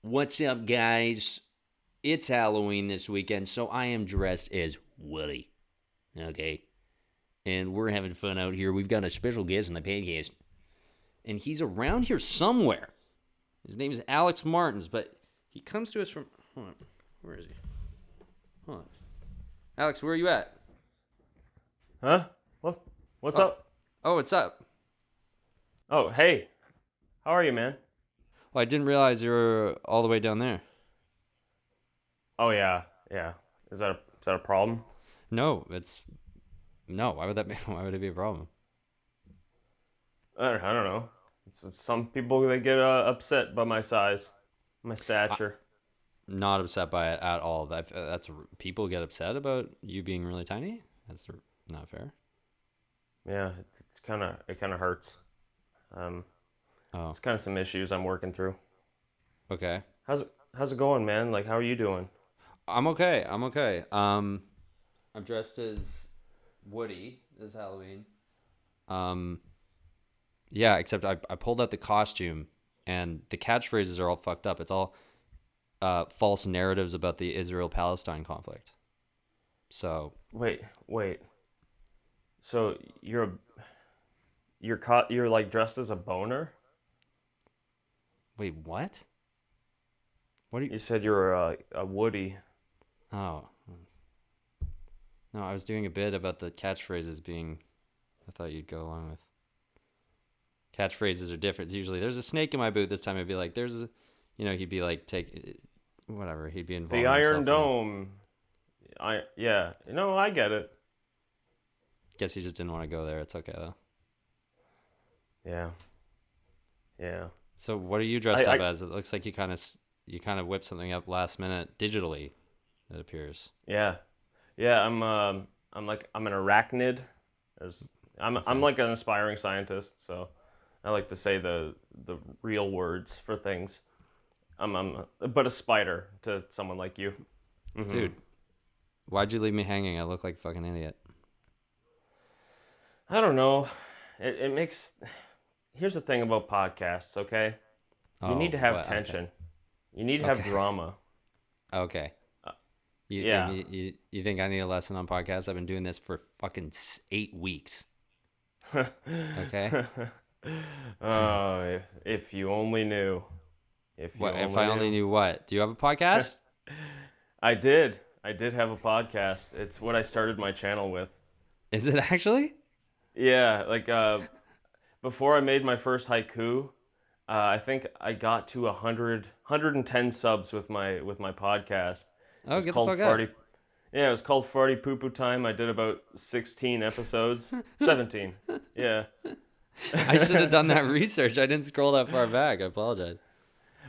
What's up, guys? It's Halloween this weekend, so I am dressed as Woody. Okay. And we're having fun out here. We've got a special guest on the podcast, and he's around here somewhere. His name is Alex Martins, but he comes to us from. Hold on. Where is he? Hold on. Alex, where are you at? Huh? What? What's Oh, up? oh, what's up? Oh, hey. How are you, man? Well, I didn't realize you were all the way down there. Oh yeah, yeah. Is that a problem? No, no. Why would that be? Why would it be a problem? I don't know. Some people they get upset by my size, my stature. Not upset by it at all. That's people get upset about you being really tiny. That's not fair. Yeah, it kind of hurts. Um, Oh, it's kind of some issues I'm working through. okay. How's it going, man? Like, how are you doing? I'm okay. I'm okay. I'm dressed as Woody this Halloween. Um, yeah, except I pulled out the costume and the catchphrases are all fucked up. It's all false narratives about the Israel-Palestine conflict. So Wait. So you're like dressed as a boner? wait, what? What are you? You said you're a Woody. Oh, no, I was doing a bit about the catchphrases being. I thought you'd go along with. Catchphrases are different. It's usually there's a snake in my boot. This time it'd be like there's a, he'd be like take, whatever. He'd be The involving Iron himself in. Dome. Yeah. I get it. Guess he just didn't want to go there. It's okay though. Yeah. Yeah. So what are you dressed I up as? It looks like you kind of whipped something up last minute digitally. It appears. yeah. Yeah, I'm an arachnid. There's I'm Okay. like an aspiring scientist, so I like to say the real words for things. I'm but a spider to someone like you. Mhm. Dude, why'd you leave me hanging? I look like a fucking idiot. I don't know. It makes Here's the thing about podcasts, okay? You need Oh, to have what? Okay. tension. You need to have Okay. drama. Okay. Uh, You think yeah. you think I need a lesson on podcasts? I've been doing this for fucking 8 weeks. Okay. Oh, if you only knew. If you What if only I only knew. knew what? Do you have a podcast? I did. I did have a podcast. It's what I started my channel with. Is it actually? Yeah, like before I made my first haiku, I think I got to 110 subs with my podcast. It Oh, was get the called fuck out. Farty. Yeah, it was called Farty Poo Poo Time. I did about 16 episodes. 17. Yeah. I should have done that research. I didn't scroll that far back. I apologize.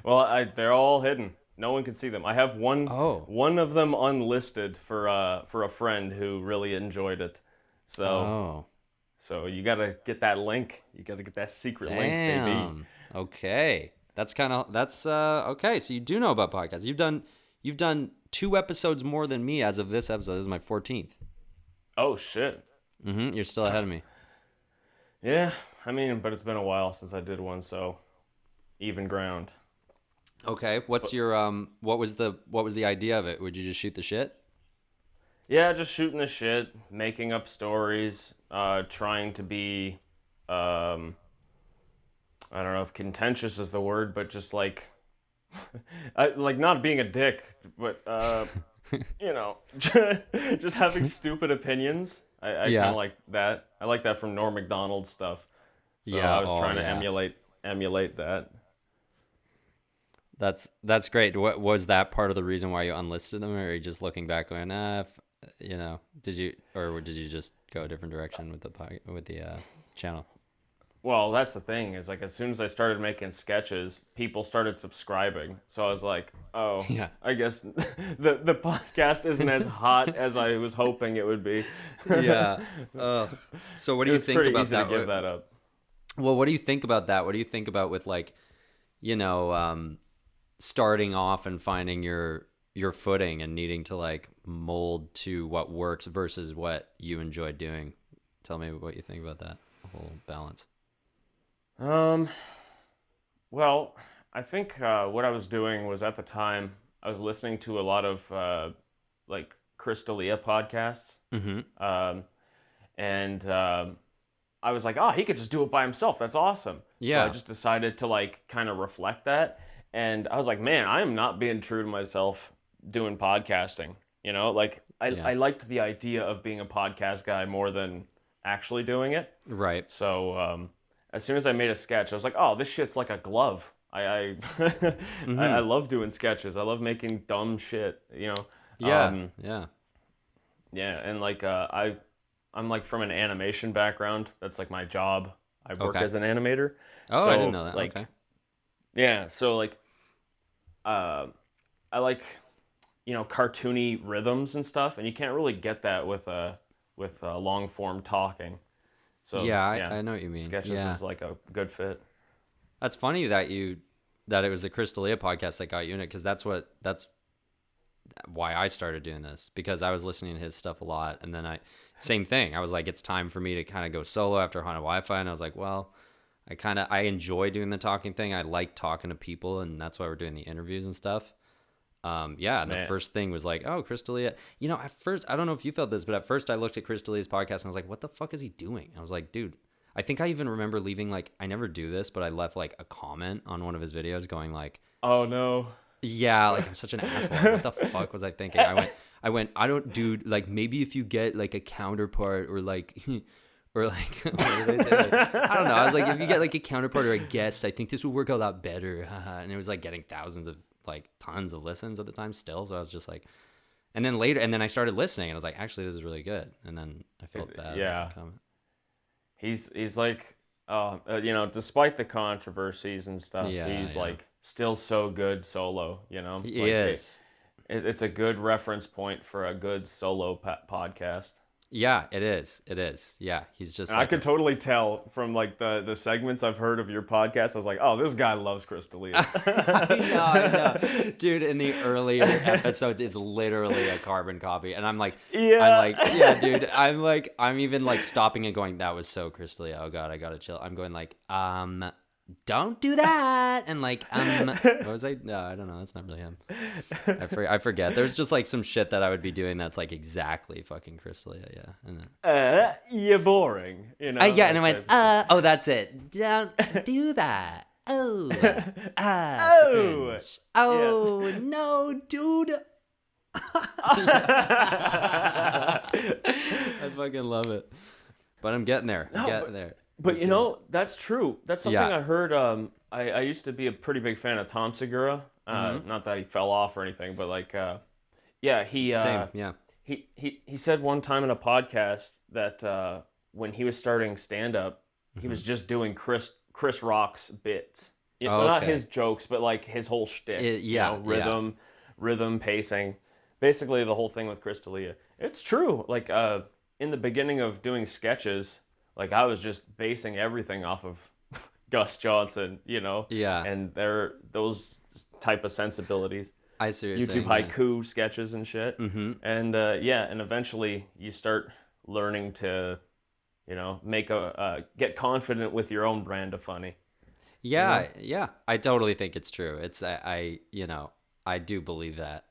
Well, they're all hidden. No one can see them. I have Oh. one of them unlisted for a friend who really enjoyed it. So Oh. so you gotta get that link. You gotta get that secret link, baby. Damn. Okay. That's okay. So you do know about podcasts. You've done 2 episodes more than me as of this episode. This is my 14th. Oh shit. You're still ahead of me. Yeah, I mean, but it's been a while since I did one, so even ground. Okay. What's But your what was the idea of it? Would you just shoot the shit? yeah, just shooting the shit, making up stories, trying to be, um, I don't know if contentious is the word, but just like, like not being a dick, but you know, just having stupid opinions. I kind of Yeah. like that. I like that from Norm Macdonald stuff. So Yeah. I was Oh trying to yeah. emulate that. That's great. What was that part of the reason why you unlisted them, or are you just looking back going, did you just go a different direction with the channel? Well, that's the thing is like as soon as I started making sketches, people started subscribing. So I was like, oh, Yeah. I guess the podcast isn't as hot as I was hoping it would be. Yeah. It So what do you was think pretty about easy to that? give that up. Well, what do you think about that? What do you think about with like, starting off and finding your footing and needing to like mold to what works versus what you enjoy doing? Tell me what you think about that whole balance. Um, well, I think what I was doing was at the time I was listening to a lot of like Chris D'Elia podcasts, Mm-hmm. um, and I was like, oh, he could just do it by himself. That's awesome. So I Yeah. just decided to like kind of reflect that, and I was like, man, I am not being true to myself doing podcasting. Like Yeah. I liked the idea of being a podcast guy more than actually doing it. Right. So as soon as I made a sketch, I was like, "Oh, this shit's like a glove." I Mm-hmm. love doing sketches. I love making dumb shit. Yeah. Yeah. Yeah, and like I'm like from an animation background. That's like my job. I work Okay. as an animator. Oh, I didn't So know that. like Okay. yeah, so like uh, I like cartoony rhythms and stuff, and you can't really get that with long form talking. So Yeah, yeah, I know what you mean. sketches Yeah. was like a good fit. That's funny that it was the Chris D'Elia podcast that got you in it, because that's why I started doing this, because I was listening to his stuff a lot, and then same thing. I was like, it's time for me to kind of go solo after Haunted Wi-Fi, and I was like, well, I enjoy doing the talking thing. I like talking to people, and that's why we're doing the interviews and stuff. Yeah, and the Man. first thing was like, oh, Chris D'Elia. At first, I don't know if you felt this, but at first I looked at Chris D'Elia's podcast and I was like, what the fuck is he doing? I was like, dude, I think I even remember leaving, like, I never do this, but I left like a comment on one of his videos going like, Oh no. yeah, like I'm such an asshole. Like, what the fuck was I thinking? I don't, dude, like maybe if you get like a counterpart or like, or like, what did I say? Like, I don't know. I was like, if you get like a counterpart or a guest, I think this would work a lot better. And it was like getting tons of listens at the time still. So I was just like, and then I started listening and I was like, actually, this is really good. And then I felt bad Yeah. about the comment. He's like despite the controversies and stuff, Yeah, he's yeah. like still so good solo, He Like is. it's a good reference point for a good solo podcast. Yeah, it is. It is. Yeah. He's just And I like could totally tell from like the segments I've heard of your podcast. I was like, oh, this guy loves Chris D'Elia. I know. Dude, in the earlier episodes, it's literally a carbon copy. And I'm like, Yeah. yeah, dude. I'm even like stopping and going, that was so Chris D'Elia. Oh God, I gotta chill. I'm going like, don't do that. And like, what was I? No, I don't know. That's not really him. I forget. There's just like some shit that I would be doing that's like exactly fucking Chris D'Elia. Yeah. And then, You're boring. yeah, and I like went, oh, that's it. Don't do that. Oh, Oh, cringe. Oh, no, dude. I fucking love it. But I'm getting there. I'm getting there. But that's true. That's something Yeah. I heard. I used to be a pretty big fan of Tom Segura. Not that he fell off or anything, but like, yeah, Same. Yeah. he said one time in a podcast that when he was starting stand up, he was just doing Chris Rock's bits. Oh, Well, not okay. his jokes, but like his whole shtick. Yeah, Rhythm, pacing. Basically, the whole thing with Chris D'Elia. It's true. Like in the beginning of doing sketches, like I was just basing everything off of Gus Johnson, Yeah. and those type of sensibilities. I see what you're YouTube saying. haiku sketches and shit. Mm-hmm. And and eventually you start learning to, make get confident with your own brand of funny. Yeah, yeah. I totally think it's true. It's I do believe that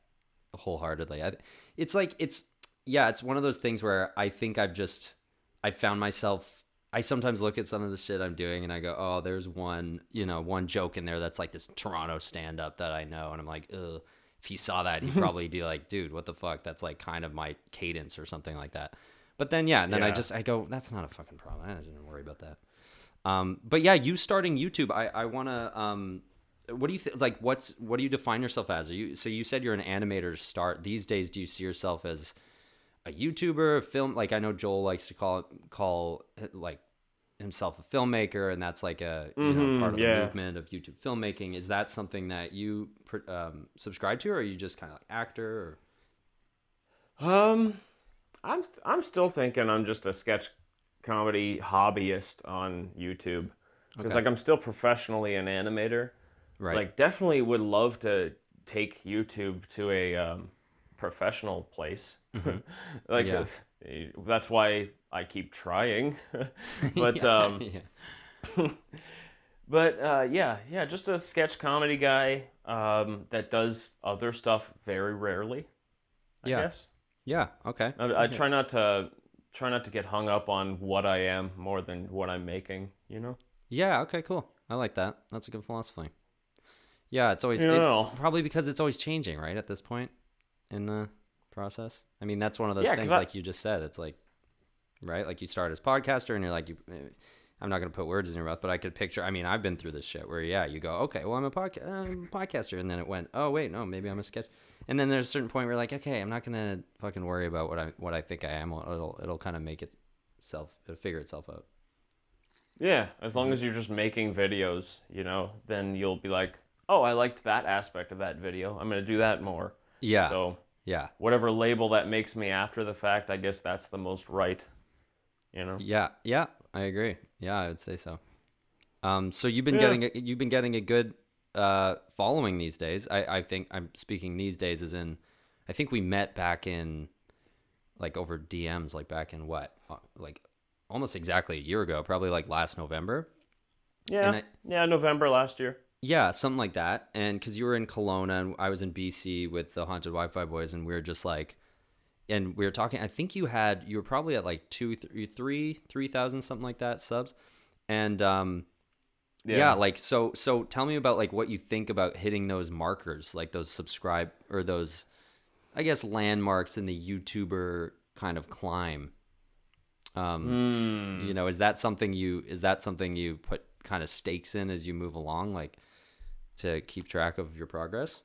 wholeheartedly. It's like it's one of those things where I think I found myself. I sometimes look at some of the shit I'm doing and I go, oh, there's one joke in there that's like this Toronto stand up that I know, and I'm like, ugh. If he saw that, he'd probably be like, dude, what the fuck? That's like kind of my cadence or something like that. But then and then Yeah. I go, that's not a fucking problem. I didn't worry about that. But yeah, you starting YouTube, I want to, what do you think, like, what do you define yourself as? So you said you're an animator to start. These days, do you see yourself as a YouTuber, a film? Like, I know Joel likes to call like himself a filmmaker, and that's like a part of the movement of YouTube filmmaking. Is that something that you subscribe to, or are you just kind of like actor? I'm still thinking I'm just a sketch comedy hobbyist on YouTube because Okay. like I'm still professionally an animator. Right. Like definitely would love to take YouTube to a professional place. Like Yeah. that's why I keep trying. But yeah. But yeah, just a sketch comedy guy that does other stuff very rarely, I Yeah. guess. Yeah. Okay. I Okay. try not to get hung up on what I am more than what I'm making, you know? Yeah. Okay. Cool. I like that. That's a good philosophy. Yeah. You It's know. probably because it's always changing, right? At this point in the process. I mean, that's one of those Yeah, cuz things, like you just said. It's like, right? Like you start as podcaster and you're like, I'm not going to put words in your mouth, but I could picture, I mean, I've been through this shit where, yeah, you go, okay, well, I'm a podcaster. And then it went, oh, wait, no, maybe I'm a sketch. And then there's a certain point where you're like, okay, I'm not going to fucking worry about what I think I am. It'll kind of it'll figure itself out. yeah, as long Mhm. as you're just making videos, then you'll be like, "Oh, I liked that aspect of that video. I'm going to do that more." Yeah. So, Yeah. whatever label that makes me after the fact, I guess that's the most right, you know. Yeah. Yeah. I agree. Yeah, I would say so. So Yeah. you've been getting a good following these days. I think I'm speaking these days as in, I think we met back in like over DMs, like back in what, like almost exactly a year ago, probably like last November. And Yeah. I, Yeah, November last year. yeah, something like that. And because you were in Kelowna and I was in BC with the Haunted Wi-Fi Boys, and we were just like, and we were talking. I think you were probably at like 3,000 something like that subs, and yeah, Yeah. like so tell me about like what you think about hitting those markers, like those subscribe or those, I guess, landmarks in the YouTuber kind of climb. Um, Hmm. is that something you put kind of stakes in as you move along, like to keep track of your progress?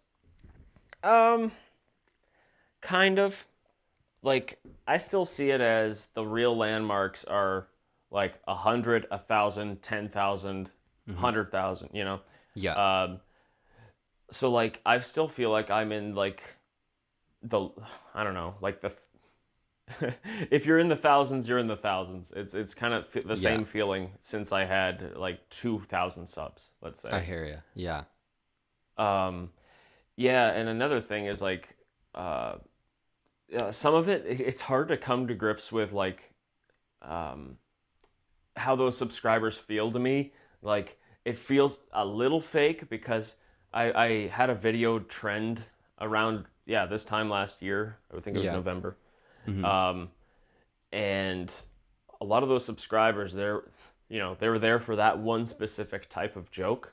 Um, kind of. Like, I still see it as the real landmarks are like 100, 1,000, 10,000, Hmm. 100,000. Yeah. Um, so like I still feel like I'm in like the I don't know, like the if you're in the thousands, you're in the thousands. It's kind of the Yeah. same feeling since I had like 2,000 subs, let's I say. hear you. Yeah. Um, yeah, and another thing is like uh, some of it's hard to come to grips with like um, how those subscribers feel to me. Like it feels a little fake because I had a video trend around this time last year. I think it was Yeah. November. Hmm. Um, and a lot of those subscribers, they were there for that one specific type of joke,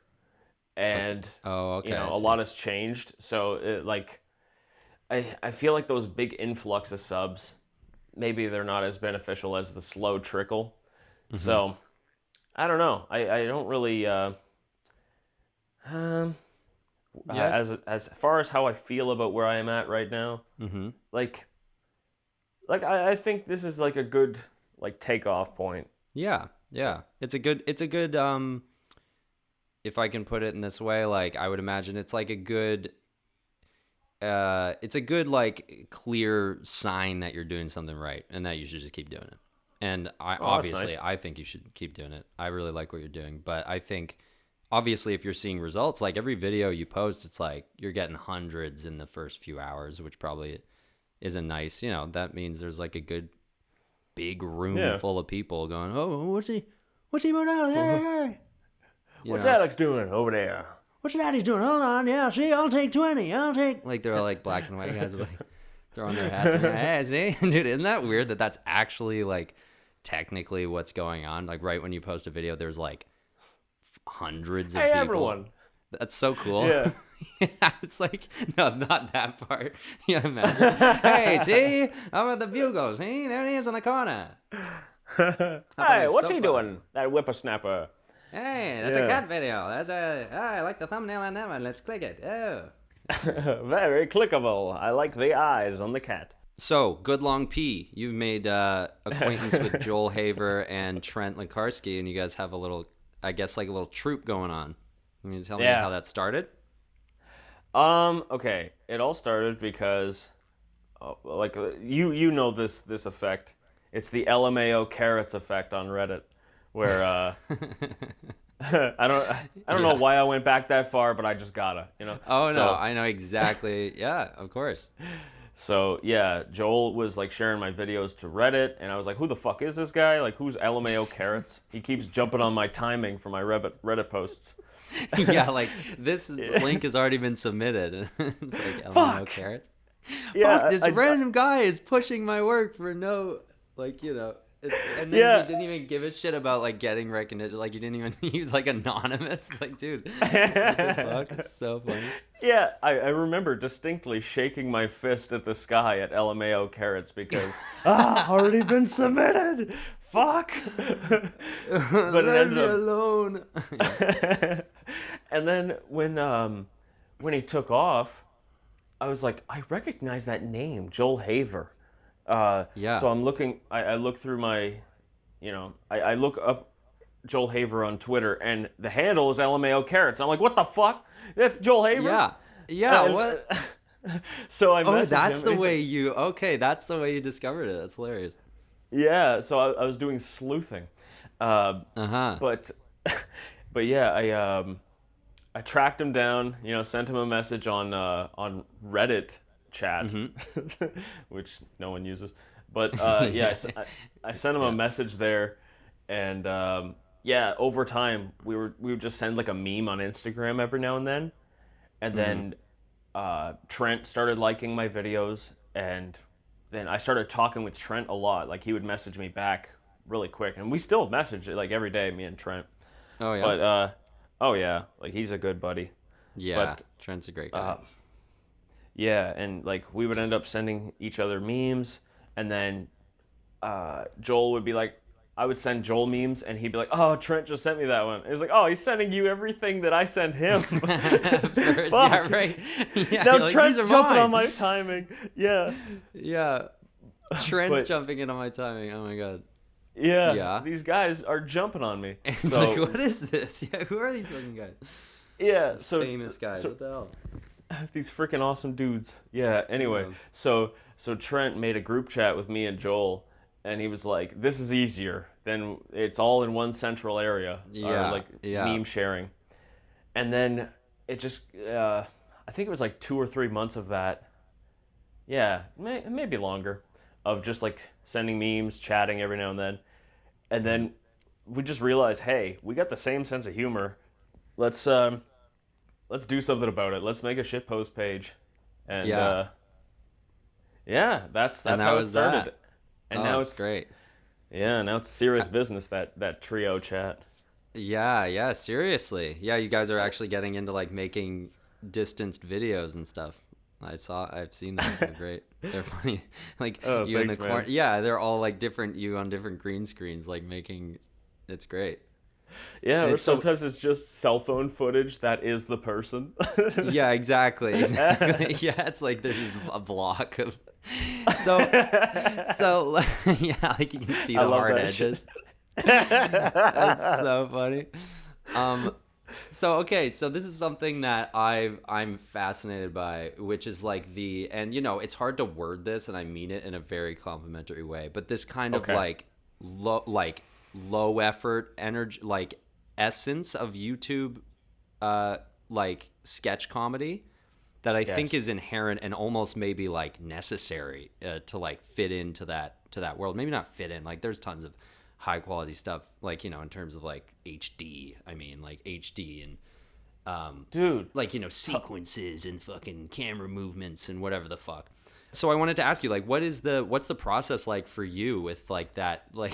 Okay. and Oh, okay. I a see. lot has changed. So like I feel like those big influx of subs, maybe they're not as beneficial as the slow trickle. Hmm. So I don't know. I don't really um Yes. as far as how I feel about where I am at right now. Hmm. Like I think this is like a good like takeoff point. Yeah. Yeah. It's a good if I can put it in this way, like I would imagine it's like a good it's a good like clear sign that you're doing something right and that you should just keep doing it. And Oh, that's nice. I think you should keep doing it. I really like what you're doing, but I think obviously if you're seeing results, like every video you post, it's like you're getting hundreds in the first few hours, which probably isn't nice. That means there's like a good big room Yeah. full of people going, "Oh, what's he doing now? Hey, hey, hey." You What's know, Alex doing over there? what's daddy's doing? Hold on, yeah, see, I'll take 20. I'll take, like, they're all like black and white guys with like throwing their hats in. Hey, see, dude, isn't that weird that that's actually like technically what's going on? Like right when you post a video, there's like hundreds of Hey, people. everyone. That's so cool. Yeah. Yeah, it's like, no, not that part. Yeah, imagine. Hey, see, over at the bugle. See, there he is in the corner. Up on Hey, his what's he soapbox. doing? That whippersnapper. Hey, that's a Yeah. cat video. I like the thumbnail on that one. Let's click it. Oh. Very clickable. I like the eyes on the cat. So, Good Long P, you've made acquaintance with Joel Haver and Trent Likarsky, and you guys have a little, I guess, like a little troupe going on. Can you tell me how Yeah. that started? Okay. It all started because, like, you know this effect. It's the LMAO carrots effect on Reddit, where I don't know Yeah. why I went back that far, but I just gotta. Oh, no, So I know exactly. Yeah, of course. So yeah, Joel was like sharing my videos to Reddit, and I was like, "Who the fuck is this guy? Like, who's LMAO Carrots? He keeps jumping on my timing for my Reddit posts." Yeah, like this link has already been submitted. It's like LMAO Fuck. carrots. Fuck, Yeah, this random guy is pushing my work for no, like, it's, and then Yeah. he didn't even give a shit about like getting recognition. Like he didn't even, he was like anonymous. Like, dude, what the fuck? It's so funny. Yeah, I remember distinctly shaking my fist at the sky at LMAO Carrots because already been submitted. Fuck. But it Let ended me up alone. and then when he took off, I was like, I recognize that name, Joel Haver. Yeah. So I'm looking. I look through my, I look up Joel Haver on Twitter, and the handle is LMAO Carrots. I'm like, what the fuck? That's Joel Haver. Yeah. Yeah. And- What? So I Oh, messaged that's him, the and he's way like, you. Okay, that's the way you discovered it. That's hilarious. yeah. So I was doing sleuthing, Uh-huh. but but yeah, I tracked him down. Sent him a message on Reddit chat, which no one uses. But yeah, I sent him a message there, and yeah, over time we would just send like a meme on Instagram every now and then, then Trent started liking my videos, and then I started talking with Trent a lot. Like he would message me back really quick, and we still message like every day, me and Trent. Oh yeah. But oh yeah, like he's a good buddy. Yeah. But Trent's a great guy. yeah, and like we would end up sending each other memes, and then Joel would be like, I would send Joel memes, and he'd be like, "Oh, Trent just sent me that one." It was like, "Oh, he's sending you everything that I sent him." First, yeah, Fuck. right. Yeah, Now you're like, Trent's these are jumping mine. on my timing. Yeah, Yeah. Trent's But- jumping in on my timing. Oh my god. yeah. Yeah. These guys are jumping on me. It's So like, what is this? Yeah, who are these fucking guys? yeah, so Famous guys. so- What the hell? these freaking awesome dudes. Yeah. Anyway, Yeah. so Trent made a group chat with me and Joel, and he was like, "This is easier. Then it's all in one central area, Yeah, or like yeah. meme sharing." And then it just, I think it was like 2 or 3 months of that. Yeah, maybe longer, of just like sending memes, chatting every now and then, and then we just realized, hey, we got the same sense of humor. Let's do something about it. Let's make a shitpost page, and Yeah. yeah, that's And that how it was started. that. And Oh, now it's great. Yeah, now it's serious business. That trio chat. Yeah, yeah, seriously. Yeah, you guys are actually getting into like making distanced videos and stuff. I've seen them. They're great. They're funny. Like Oh, you in the thanks, man. corner. Yeah, they're all like different. You on different green screens, like making. It's great. Yeah, or It's so- sometimes it's just cell phone footage that is the person. Yeah, exactly. Exactly. Yeah, it's like there's just a block of. So, yeah, like you can see I the love hard that shit. edges. That's so funny. So okay, so this is something that I'm fascinated by, which is like and it's hard to word this, and I mean it in a very complimentary way, but this kind of Okay. low effort energy, like essence of YouTube, like sketch comedy that I think Yes. is inherent and almost maybe like necessary to like fit into that world. Maybe not fit in. Like there's tons of high quality stuff, like in terms of like HD. I mean, like HD and Dude, like sequences and fucking camera movements and whatever the fuck. So I wanted to ask you, like, what's the process like for you with like that, like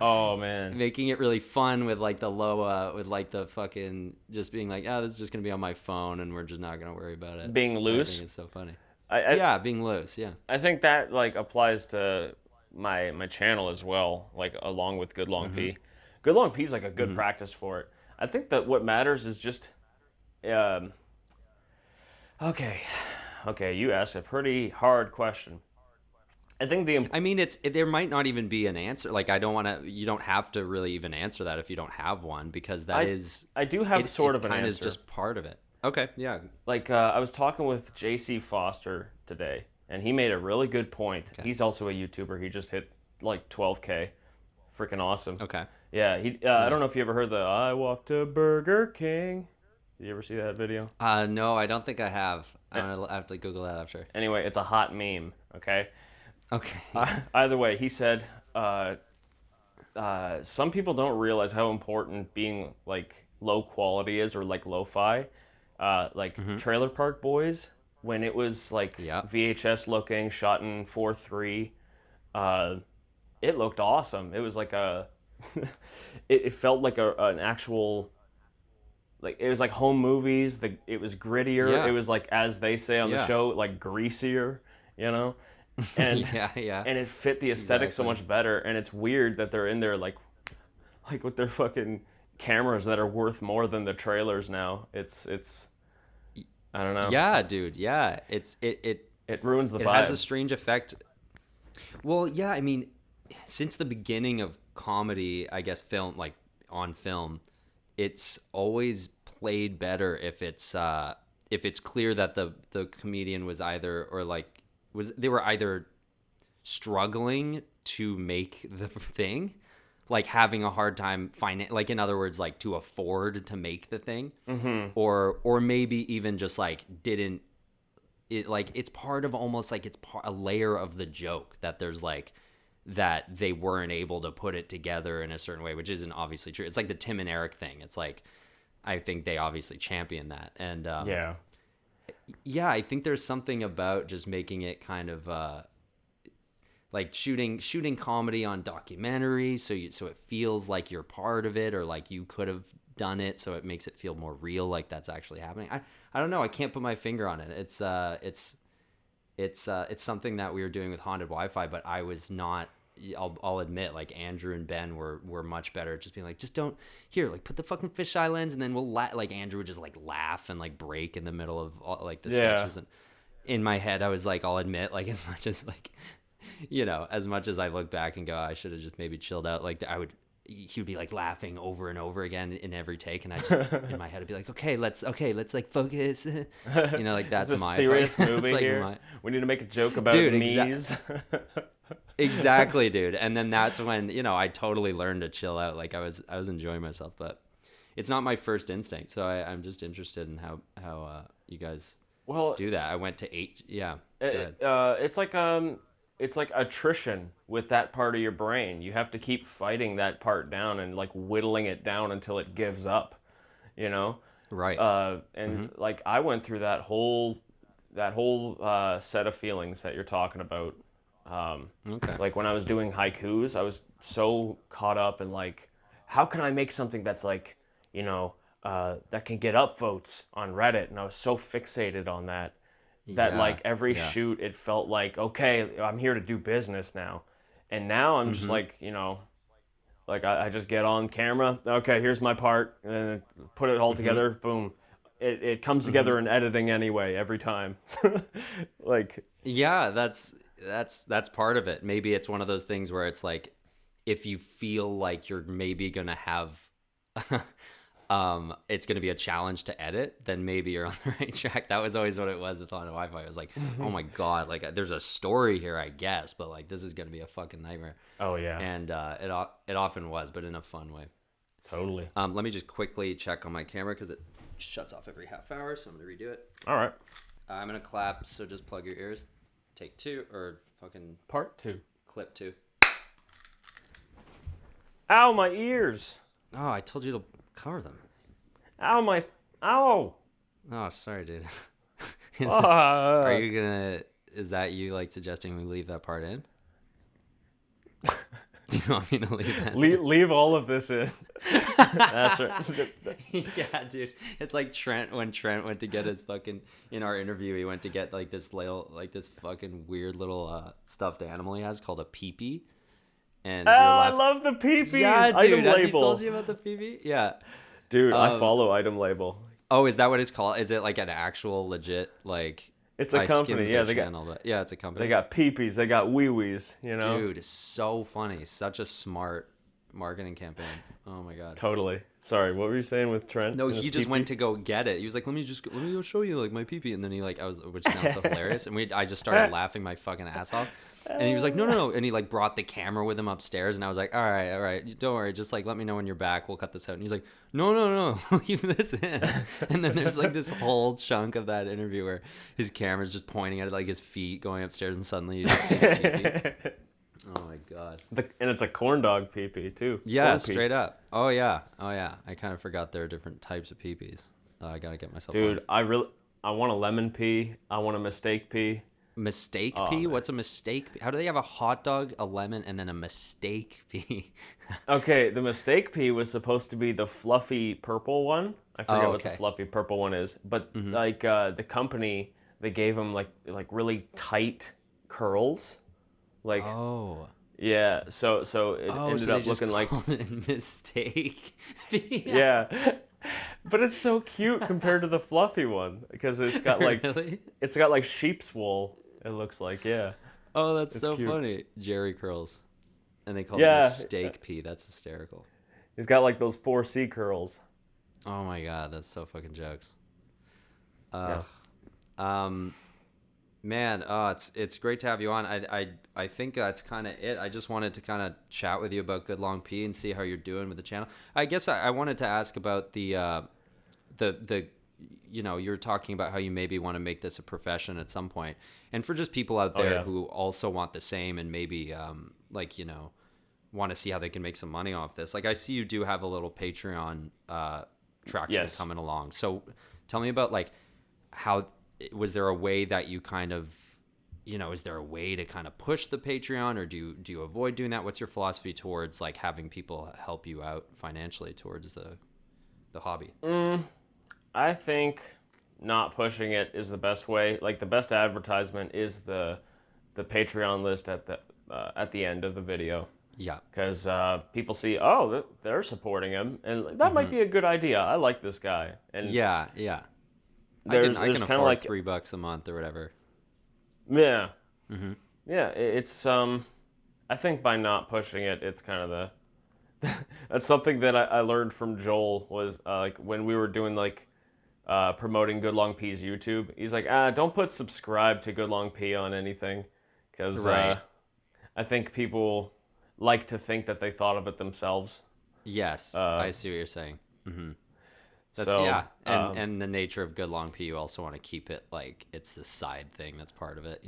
oh man. making it really fun with like the low with like the fucking just being like, oh, this is just gonna be on my phone and we're just not gonna worry about it. Being I loose? think it's so funny. I Being loose. Yeah. I think that like applies to my channel as well, like along with Good Long P. Good Long P is like a good practice for it. I think that what matters is just okay, you asked a pretty hard question. I think I mean, there might not even be an answer. Like, you don't have to really even answer that if you don't have one, because I do have sort of an kind of answer. is just part of it. Okay. Yeah. Like I was talking with JC Foster today, and he made a really good point. Okay. He's also a YouTuber. He just hit like 12K. Freaking awesome. Okay. Yeah, I don't know if you ever heard the "I walked to Burger King." Did you ever see that video? No, I don't think I have. Eh, I'm gonna have to Google that after. Anyway, it's a hot meme. Okay. Okay. Either way, he said, some people don't realize how important being like low quality is, or like lo-fi. Like Trailer Park Boys, when it was like Yeah. VHS looking, shot in 4:3, uh, it looked awesome. It was like it felt like an actual, like it was like home movies. It was grittier. It Yeah. was like, as they say on the Yeah. show, like greasier, you know, and Yeah. Yeah. and it fit the aesthetic so Exactly. much better. And it's weird that they're in there like with their fucking cameras that are worth more than the trailers now. It's I don't know. Yeah, dude. Yeah. It ruins the It vibe. has a strange effect. Well, yeah, I mean, since the beginning of comedy, I guess film, like on film, it's always played better if it's clear that the comedian was either, or like was they were either struggling to make the thing, like having a hard time finding, like in other words, like to afford to make the thing, or maybe even just like didn't it, like it's part of, almost like it's a layer of the joke that there's like that they weren't able to put it together in a certain way, which isn't obviously true. It's like the Tim and Eric thing. It's like I think they obviously champion that, and Yeah. yeah, I think there's something about just making it kind of like shooting comedy on documentary, so it feels like you're part of it, or like you could have done it, so it makes it feel more real, like that's actually happening. I don't know, I can't put my finger on it. It's something that we were doing with Haunted Wi-Fi, but I was not. I'll admit, like Andrew and Ben were much better at just being like, just don't, here, like put the fucking fisheye lens, and then we'll like Andrew would just like laugh and like break in the middle of all, like the Yeah. sketches, and in my head I was like, I'll admit, like as much as like, as much as I look back and go, I should have just maybe chilled out, like he would be like laughing over and over again in every take, and I just in my head I'd be like, okay, let's like focus, like that's It's a my serious that's movie like here. We need to make a joke about Dude, me's. exactly, dude. And then that's when I totally learned to chill out. Like I was enjoying myself, but it's not my first instinct. So I'm just interested in how you guys Well, do that. I went to eight. Yeah. Go ahead. it's like attrition with that part of your brain. You have to keep fighting that part down and like whittling it down until it gives up, you know? Right. And like I went through that whole set of feelings that you're talking about. Okay. Like when I was doing haikus, I was so caught up in like, how can I make something that's like, that can get upvotes on Reddit, and I was so fixated on that Yeah. like every Yeah. shoot it felt like, okay, I'm here to do business now. And now I'm just like, like I just get on camera, okay, here's my part, and then put it all together, boom. It comes together in editing anyway every time. Like, Yeah. That's part of it. Maybe it's one of those things where it's like, if you feel like you're maybe gonna have it's going to be a challenge to edit, then maybe you're on the right track. That was always what it was with Haunted Wi-Fi. It was like, oh my God, like there's a story here, I guess, but like this is going to be a fucking nightmare. oh yeah, And it often was, but in a fun way. totally. Let me just quickly check on my camera because it shuts off every half hour, so I'm going to redo it. All right, I'm going to clap, so just plug your ears. Take two, or fucking part 2. clip two. Ow, my ears. Oh, I told you to cover them. Ow, my, ow. Oh, sorry, dude. Are Uh, you gonna? Is that you like suggesting we leave that part in? Do you want me to leave that? leave all of this in. That's right. Yeah, dude. It's like when Trent went to get his fucking, in our interview, he went to get like this fucking weird little stuffed animal he has called a peepee. And we were I laughing. love the peepees. Yeah, Item dude. Has he label. told you about the peepee? Yeah. Dude, I follow item label. Oh, is that what it's called? Is it like an actual legit like? It's a I company, skimmed yeah, their they got- channel, but yeah, it's a company. They got peepees. They got wee wees. Dude, so funny. Such a smart marketing campaign. Oh my god. Totally. Sorry, what were you saying with Trent? No, and his he just went pee-pee? to go get it. He was like, "Let me go show you like my pee," and then he like which sounds so hilarious, and I just started laughing my fucking ass off, and he was like, "No, no, no," and he like brought the camera with him upstairs, and I was like, all right, don't worry, just like let me know when you're back, we'll cut this out," and he's like, "No, no, no, leave this in," and then there's like this whole chunk of that interview where his camera's just pointing at like his feet going upstairs, and suddenly you just see the pee. Oh my god. And it's a corn dog pee-pee, too. Yeah, Corn pee. straight up. Oh yeah. I kind of forgot there are different types of peepees. I gotta get myself Dude, on. I want a lemon pea. I want a mistake pea. Mistake Oh, pea? man. What's a mistake pea? How do they have a hot dog, a lemon, and then a mistake pea? Okay, the mistake pea was supposed to be the fluffy purple one. I forget Oh, what the okay. fluffy purple one is, but like the company, they gave him like really tight curls, like Oh. yeah. So it Oh, ended so they up just looking like called it mistake pea. yeah, but it's so cute compared to the fluffy one because Really? it's got like sheep's wool. It looks like yeah, Oh, that's it's so cute. funny. Jerry curls. And they call it Yeah, mistake pea. That's hysterical. he's got like those 4C curls. Oh my god, that's so fucking jokes. Yeah. Um, Man, it's great to have you on. I think that's kind of it. I just wanted to kind of chat with you about Good Long P and see how you're doing with the channel. I guess I wanted to ask about the you're talking about how you maybe want to make this a profession at some point, and for just people out Oh there yeah. who also want the same and maybe want to see how they can make some money off this. Like I see you do have a little Patreon traction Yes. coming along. So tell me about like how was there a way that you kind of is there a way to kind of push the Patreon, or do you avoid doing that? What's your philosophy towards like having people help you out financially towards the hobby? I think not pushing it is the best way. Like the best advertisement is the Patreon list at the end of the video Yeah. because people see they're supporting him and that might be a good idea. I like this guy and Yeah, yeah. there's I can kind of afford like $3 a month or whatever. yeah yeah it's I think by not pushing it it's kind of the that's something that I learned from Joel was like when we were doing like promoting Good Long P's YouTube. He's like, don't put subscribe to Good Long P on anything, because Right. I think people like to think that they thought of it themselves. Yes, I see what you're saying. That's So yeah, and the nature of Good Long P, you also want to keep it like it's the side thing that's part of it,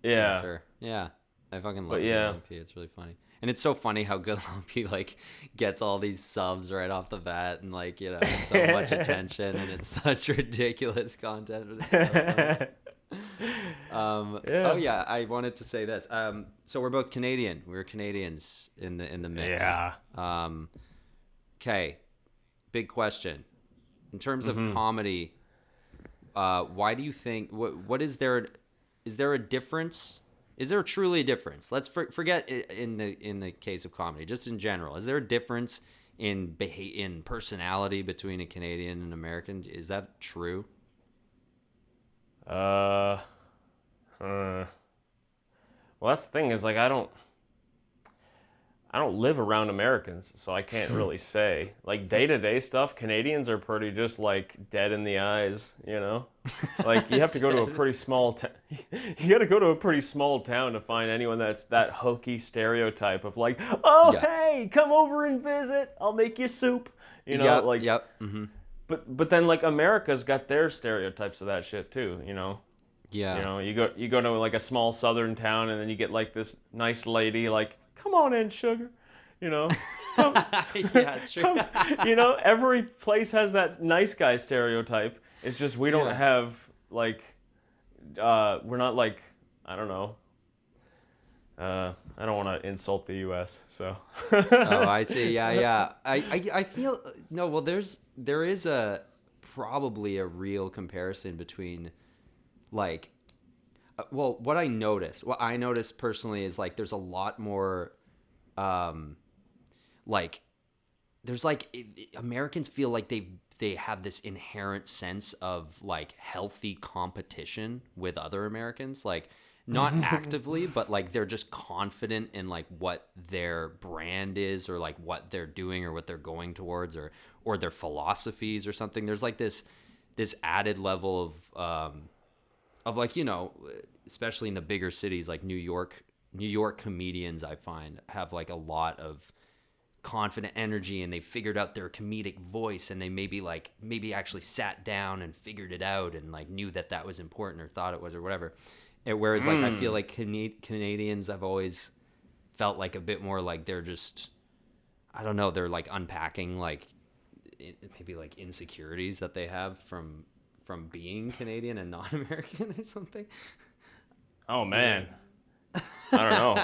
yeah, Sure. Yeah. I fucking love but Good yeah, Long P. It's really funny. And it's so funny how Good Long P like gets all these subs right off the bat and like, so much attention, and it's such ridiculous content, but it's so funny. Yeah. Oh yeah, I wanted to say this. So we're both Canadian. We're Canadians in the mix. yeah. Okay. Big question. In terms of comedy, why do you think what is there a difference? Is there truly a difference? Let's forget in the case of comedy, just in general. Is there a difference in personality between a Canadian and American? Is that true? Uh, well, that's the thing is like I don't live around Americans, so I can't really say. Like day-to-day stuff, Canadians are pretty just like dead in the eyes, Like you have to go to a pretty small town. You got to go to a pretty small town to find anyone that's that hokey stereotype of like, "Oh, Yeah. hey, come over and visit. I'll make you soup." Yep, like yep. Mm-hmm. but then like America's got their stereotypes of that shit too, Yeah. You go to like a small southern town and then you get like this nice lady like, "Come on in, sugar." Come, Yeah, true. come, every place has that nice guy stereotype. It's just we don't Yeah. have like we're not like I don't know. I don't want to insult the US, so Oh, I see. Yeah, yeah. I feel no. Well, there is probably a real comparison between like what I noticed personally is like there's a lot more like there's like Americans feel like they have this inherent sense of like healthy competition with other Americans. Like not actively, but like they're just confident in like what their brand is, or like what they're doing, or what they're going towards, or their philosophies or something. There's like this added level of like, especially in the bigger cities like New York comedians, I find, have like a lot of confident energy, and they figured out their comedic voice, and they maybe actually sat down and figured it out, and like knew that was important, or thought it was, or whatever. Whereas like I feel like Canadians, I've always felt like a bit more like they're just, I don't know, they're like unpacking like maybe like insecurities that they have from being Canadian and not American or something. Oh man, I don't know.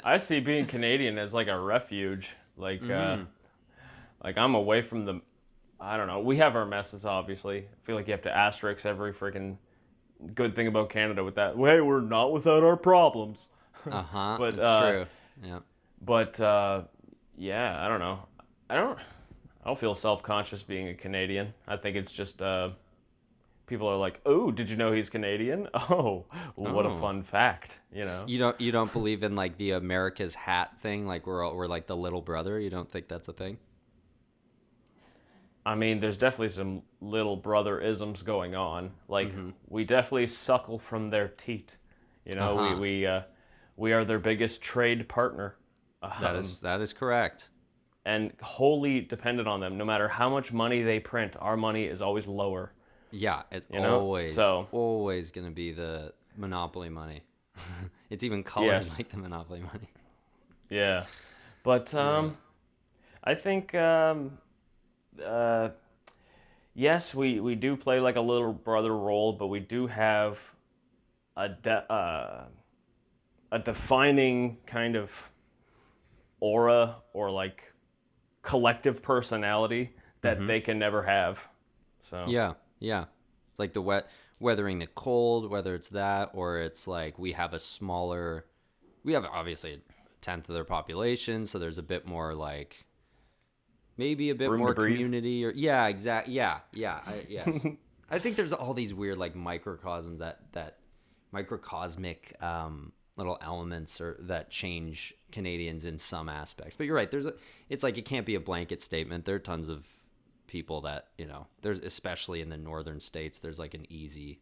I see being Canadian as like a refuge. Like like I'm away from the. I don't know. We have our messes, obviously. I feel like you have to asterisk every freaking good thing about Canada with that. Hey, we're not without our problems. But that's true. Yeah. But yeah, I don't know. I don't feel self-conscious being a Canadian. I think it's just people are like, "Oh, did you know he's Canadian? Oh, what a fun fact!" You don't believe in like the America's hat thing? Like we're like the little brother. You don't think that's a thing? I mean, there's definitely some little brother isms going on. Like we definitely suckle from their teat. We are their biggest trade partner. That is correct. And wholly dependent on them. No matter how much money they print, our money is always lower. Yeah, it's always going to be the monopoly money. It's even colored like the monopoly money. Yeah. But I think yes, we do play like a little brother role, but we do have a defining kind of aura, or like collective personality that they can never have. So yeah, it's like the weathering the cold, whether it's that, or it's like we have obviously a tenth of their population, so there's a bit more like maybe a bit room more to breathe. community, or yes. I think there's all these weird like microcosms that microcosmic little elements that change Canadians in some aspects. But you're right. It's like it can't be a blanket statement. There are tons of people that there's, especially in the northern states, there's like an easy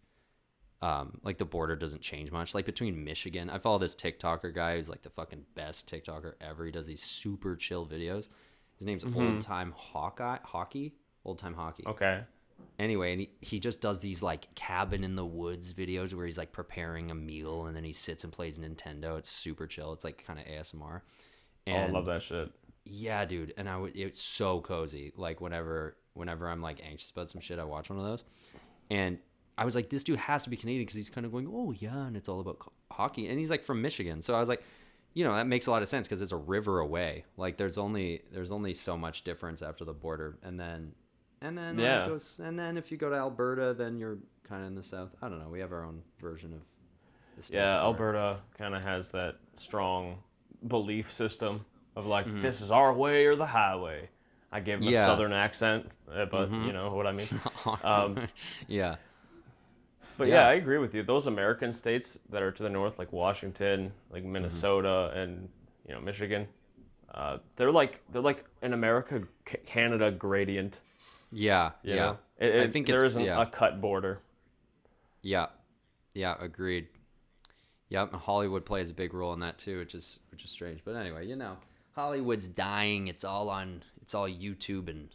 like the border doesn't change much. Like between Michigan, I follow this TikToker guy who's like the fucking best TikToker ever. He does these super chill videos. His name's Old Time Hockey. Okay. Anyway, and he just does these like cabin in the woods videos where he's like preparing a meal, and then he sits and plays Nintendo. It's super chill. It's like kind of ASMR. And I love that shit. Yeah, dude. And it's so cozy. Like whenever I'm like anxious about some shit, I watch one of those. And I was like, this dude has to be Canadian, because he's kind of going, oh yeah, and it's all about hockey. And he's like from Michigan. So I was like, that makes a lot of sense, because it's a river away. Like there's only so much difference after the border, and then yeah. It goes, and then if you go to Alberta, then you're kind of in the south. I don't know. We have our own version of the States. Yeah, Alberta kind of has that strong belief system of like, this is our way or the highway. I gave him a southern accent, but you know what I mean. Yeah. But yeah, I agree with you. Those American states that are to the north, like Washington, like Minnesota, and Michigan, they're like an America-Canada gradient. Yeah, I think there isn't a cut border. Yeah, agreed. Yep, Hollywood plays a big role in that too, which is strange. But anyway, Hollywood's dying. It's all YouTube and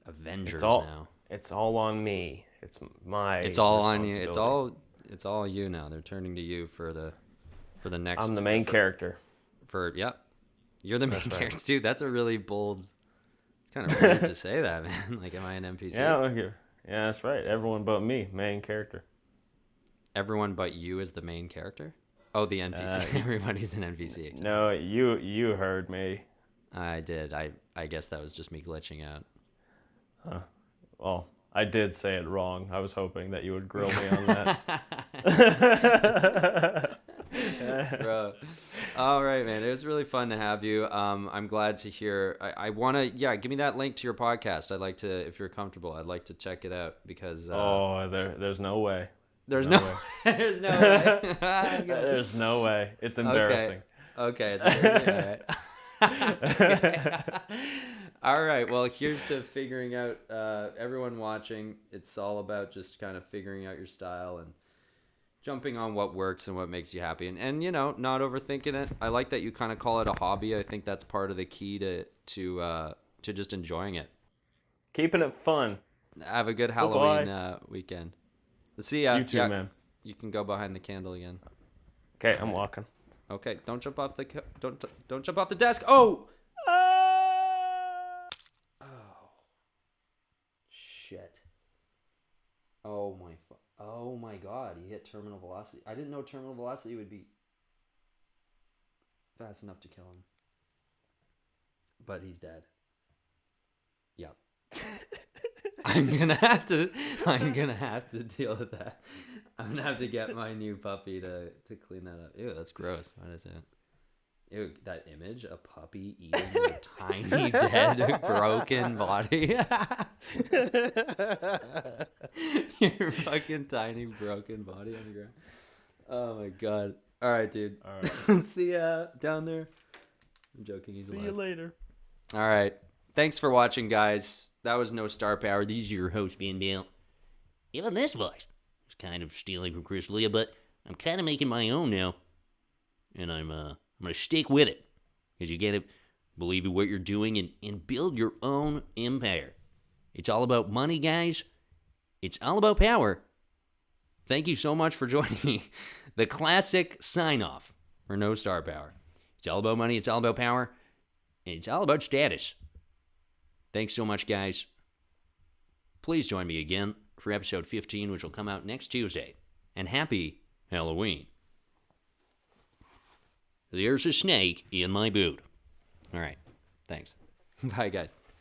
Avengers now. It's all on me. It's my. It's all on you. It's all you now. They're turning to you for the next. I'm the main character. You're the main character too. That's a really bold. It's kind of rude to say that, man. Like, am I an NPC? Yeah, that's right. Everyone but me, main character. Everyone but you is the main character? Oh, the NPC. Everybody's an NPC. Exactly. No, you heard me. I did. I guess that was just me glitching out. Well, I did say it wrong. I was hoping that you would grill me on that. Bro. All right, man. It was really fun to have you. I'm glad to hear. I want to, give me that link to your podcast. I'd like to, if you're comfortable, I'd like to check it out, because. There's no way. There's No no, way. there's no way. There's no way. It's embarrassing. Okay, it's embarrassing. All right. All right. Well, here's to figuring out. Everyone watching, it's all about just kind of figuring out your style and jumping on what works and what makes you happy, and not overthinking it. I like that you kind of call it a hobby. I think that's part of the key to just enjoying it. Keeping it fun. Have a good Halloween weekend. Let's see ya. You too, man. You can go behind the candle again. Okay, I'm walking. Okay, don't jump off the don't jump off the desk. Oh. Oh. Shit. Oh my God, he hit terminal velocity. I didn't know terminal velocity would be fast enough to kill him. But he's dead. Yep. I'm gonna have to deal with that. I'm gonna have to get my new puppy to clean that up. Ew, that's gross. What is it? Ew, that image, a puppy eating a tiny dead broken body. Your fucking tiny broken body on the ground. Oh my God. All right, dude. All right. See ya down there. I'm joking. He's See alive. you later. All right. Thanks for watching, guys. That was No Star Power. These are your hosts, Ben Bill. Even this voice is kind of stealing from Chris Leah, but I'm kind of making my own now. And I'm going to stick with it. Because you got to believe in what you're doing and build your own empire. It's all about money, guys. It's all about power. Thank you so much for joining me. The classic sign-off for No Star Power. It's all about money. It's all about power. And it's all about status. Thanks so much, guys. Please join me again for episode 15, which will come out next Tuesday. And happy Halloween. There's a snake in my boot. All right. Thanks. Bye, guys.